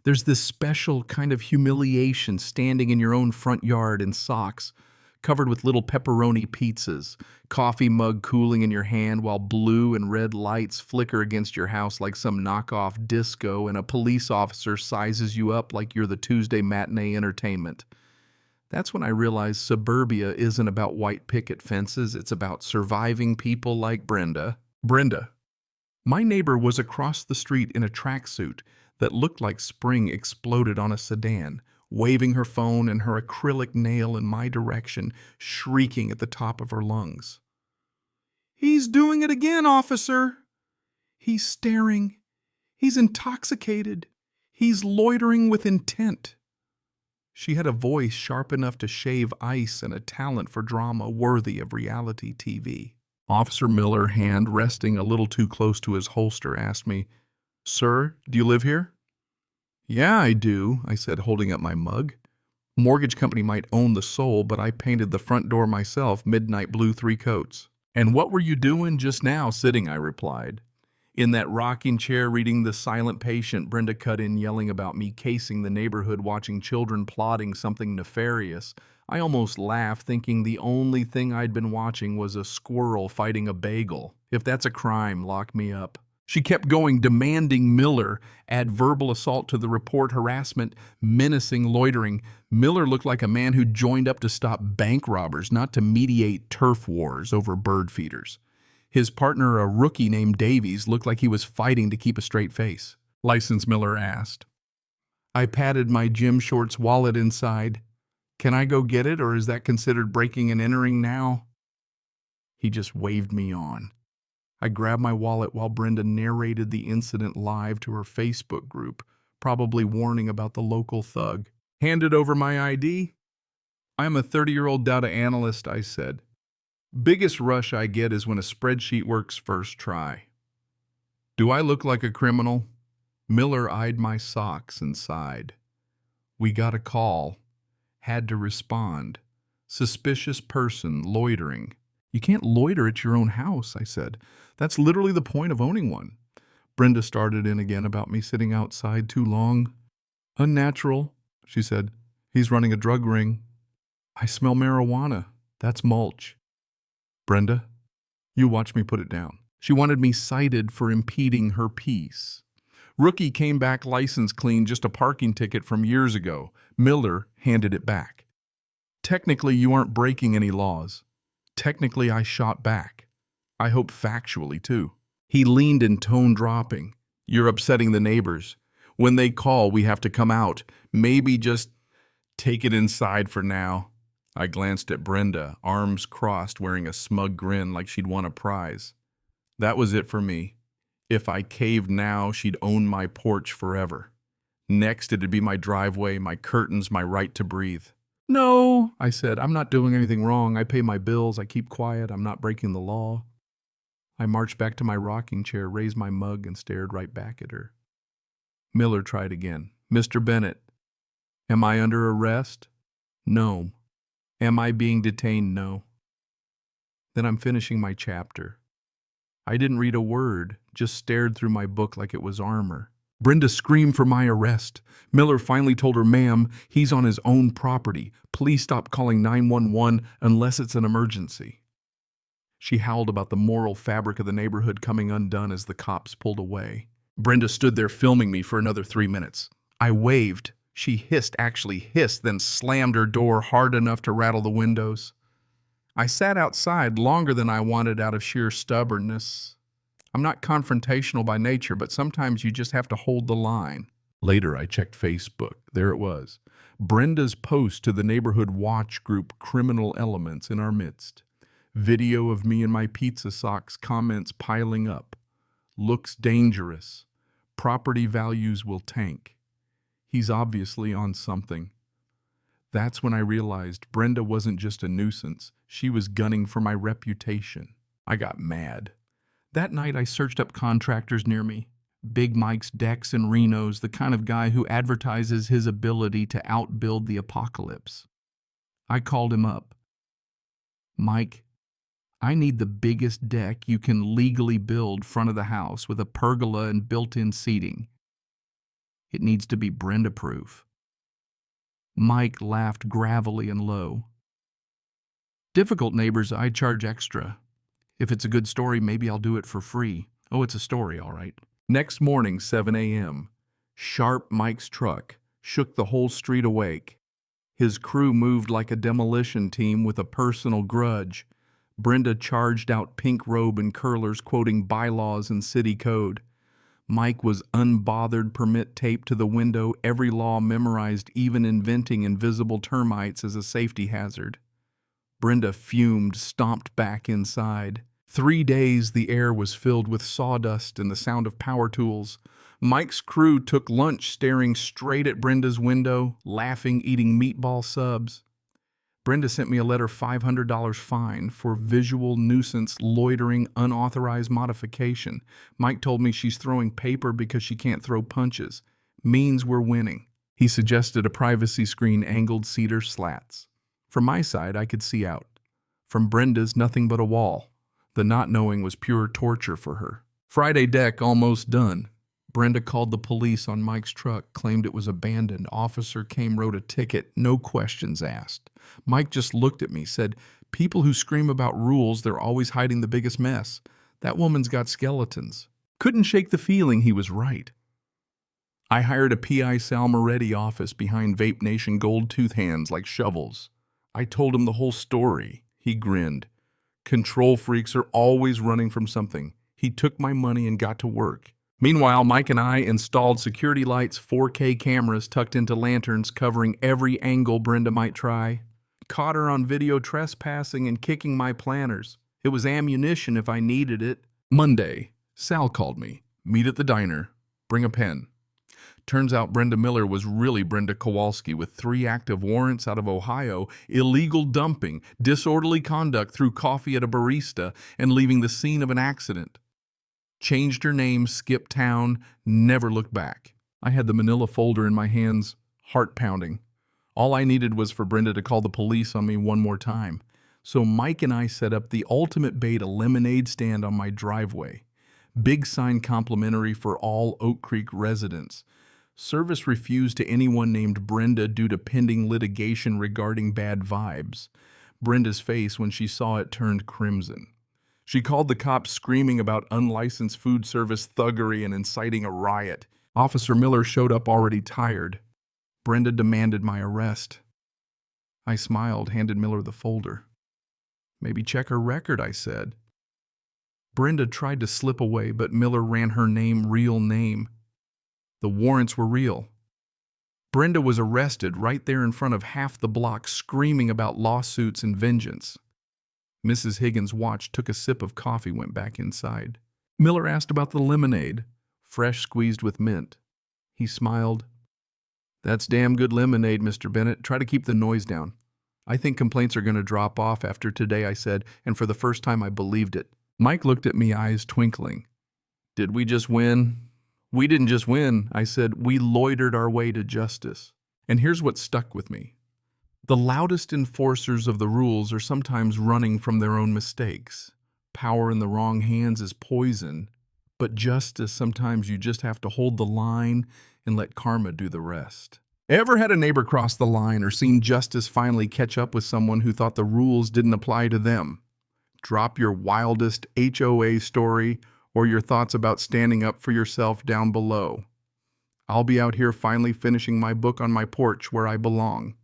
There's this special kind of humiliation standing in your own front yard in socks, covered with little pepperoni pizzas, coffee mug cooling in your hand while blue and red lights flicker against your house like some knockoff disco, and a police officer sizes you up like you're the Tuesday matinee entertainment. That's when I realized suburbia isn't about white picket fences, it's about surviving people like Brenda. Brenda. My neighbor was across the street in a tracksuit that looked like spring exploded on a sedan, waving her phone and her acrylic nail in my direction, shrieking at the top of her lungs. "He's doing it again, officer! He's staring. He's intoxicated. He's loitering with intent." She had a voice sharp enough to shave ice and a talent for drama worthy of reality TV. Officer Miller, hand resting a little too close to his holster, asked me, "Sir, do you live here?" "Yeah, I do," I said, holding up my mug. "Mortgage company might own the soul, but I painted the front door myself, midnight blue 3 coats." "And what were you doing just now sitting?" I replied. "In that rocking chair reading The Silent Patient," Brenda cut in, yelling about me casing the neighborhood, watching children plotting something nefarious. I almost laughed, thinking the only thing I'd been watching was a squirrel fighting a bagel. If that's a crime, lock me up. She kept going, demanding Miller add verbal assault to the report, harassment, menacing loitering. Miller looked like a man who joined up to stop bank robbers, not to mediate turf wars over bird feeders. His partner, a rookie named Davies, looked like he was fighting to keep a straight face. "License?" Miller asked. I patted my gym shorts wallet inside. "Can I go get it, or is that considered breaking and entering now?" He just waved me on. I grabbed my wallet while Brenda narrated the incident live to her Facebook group, probably warning about the local thug. "Handed over my ID?" "I'm a 30-year-old data analyst," I said. "Biggest rush I get is when a spreadsheet works first try." "Do I look like a criminal?" Miller eyed my socks and sighed. "We got a call. Had to respond. Suspicious person loitering." "You can't loiter at your own house," I said. "That's literally the point of owning one." Brenda started in again about me sitting outside too long. "Unnatural," she said. "He's running a drug ring." "I smell marijuana. That's mulch." "Brenda, you watch me put it down." She wanted me cited for impeding her peace. Rookie came back license clean, just a parking ticket from years ago. Miller handed it back. "Technically, you aren't breaking any laws." Technically, I shot back. I hope factually, too. He leaned in, tone dropping. "You're upsetting the neighbors. When they call, we have to come out. Maybe just take it inside for now." I glanced at Brenda, arms crossed, wearing a smug grin like she'd won a prize. That was it for me. If I caved now, she'd own my porch forever. Next, it'd be my driveway, my curtains, my right to breathe. "No," I said, "I'm not doing anything wrong. I pay my bills, I keep quiet, I'm not breaking the law." I marched back to my rocking chair, raised my mug, and stared right back at her. Miller tried again. "Mr. Bennett, am I under arrest?" "No." "Am I being detained?" "No." "Then I'm finishing my chapter." I didn't read a word, just stared through my book like it was armor. Brenda screamed for my arrest. Miller finally told her, "Ma'am, he's on his own property. Please stop calling 911 unless it's an emergency." She howled about the moral fabric of the neighborhood coming undone as the cops pulled away. Brenda stood there filming me for another 3 minutes. I waved. She actually hissed, then slammed her door hard enough to rattle the windows. I sat outside longer than I wanted out of sheer stubbornness. I'm not confrontational by nature, but sometimes you just have to hold the line. Later, I checked Facebook. There it was. Brenda's post to the neighborhood watch group, "Criminal Elements in Our Midst." Video of me in my pizza socks, comments piling up. "Looks dangerous. Property values will tank. He's obviously on something." That's when I realized Brenda wasn't just a nuisance. She was gunning for my reputation. I got mad. That night, I searched up contractors near me. Big Mike's Decks and Renos, the kind of guy who advertises his ability to outbuild the apocalypse. I called him up. "Mike, I need the biggest deck you can legally build front of the house with a pergola and built-in seating." It needs to be Brenda-proof. Mike laughed gravelly and low. Difficult neighbors, I charge extra. If it's a good story, maybe I'll do it for free. Oh, it's a story, all right. Next morning, 7 a.m., sharp Mike's truck shook the whole street awake. His crew moved like a demolition team with a personal grudge. Brenda charged out pink robe and curlers quoting bylaws and city code. Mike was unbothered, permit taped to the window, every law memorized, even inventing invisible termites as a safety hazard. Brenda fumed, stomped back inside. 3 days the air was filled with sawdust and the sound of power tools. Mike's crew took lunch staring straight at Brenda's window, laughing, eating meatball subs. Brenda sent me a letter, $500 fine for visual nuisance, loitering, unauthorized modification. Mike told me she's throwing paper because she can't throw punches. Means we're winning. He suggested a privacy screen, angled cedar slats. From my side, I could see out. From Brenda's, nothing but a wall. The not knowing was pure torture for her. Friday deck almost done. Brenda called the police on Mike's truck, claimed it was abandoned. Officer came, wrote a ticket, no questions asked. Mike just looked at me, said, people who scream about rules, they're always hiding the biggest mess. That woman's got skeletons. Couldn't shake the feeling he was right. I hired a P.I. Sal Moretti office behind Vape Nation gold tooth hands like shovels. I told him the whole story. He grinned. Control freaks are always running from something. He took my money and got to work. Meanwhile, Mike and I installed security lights, 4K cameras tucked into lanterns covering every angle Brenda might try. Caught her on video trespassing and kicking my planners. It was ammunition if I needed it. Monday, Sal called me. Meet at the diner. Bring a pen. Turns out Brenda Miller was really Brenda Kowalski with 3 active warrants out of Ohio, illegal dumping, disorderly conduct through coffee at a barista, and leaving the scene of an accident. Changed her name, skipped town, never looked back. I had the manila folder in my hands, heart pounding. All I needed was for Brenda to call the police on me one more time. So Mike and I set up the ultimate bait, a lemonade stand on my driveway. Big sign complimentary for all Oak Creek residents. Service refused to anyone named Brenda due to pending litigation regarding bad vibes. Brenda's face when she saw it turned crimson. She called the cops screaming about unlicensed food service thuggery and inciting a riot. Officer Miller showed up already tired. Brenda demanded my arrest. I smiled, handed Miller the folder. Maybe check her record, I said. Brenda tried to slip away, but Miller ran her name, real name. The warrants were real. Brenda was arrested right there in front of half the block, screaming about lawsuits and vengeance. Mrs. Higgins watched, took a sip of coffee, went back inside. Miller asked about the lemonade, fresh squeezed with mint. He smiled. That's damn good lemonade, Mr. Bennett. Try to keep the noise down. I think complaints are going to drop off after today, I said, and for the first time I believed it. Mike looked at me, eyes twinkling. Did we just win? We didn't just win, I said. We loitered our way to justice. And here's what stuck with me. The loudest enforcers of the rules are sometimes running from their own mistakes. Power in the wrong hands is poison, but justice, sometimes you just have to hold the line and let karma do the rest. Ever had a neighbor cross the line or seen justice finally catch up with someone who thought the rules didn't apply to them? Drop your wildest HOA story or your thoughts about standing up for yourself down below. I'll be out here finally finishing my book on my porch where I belong.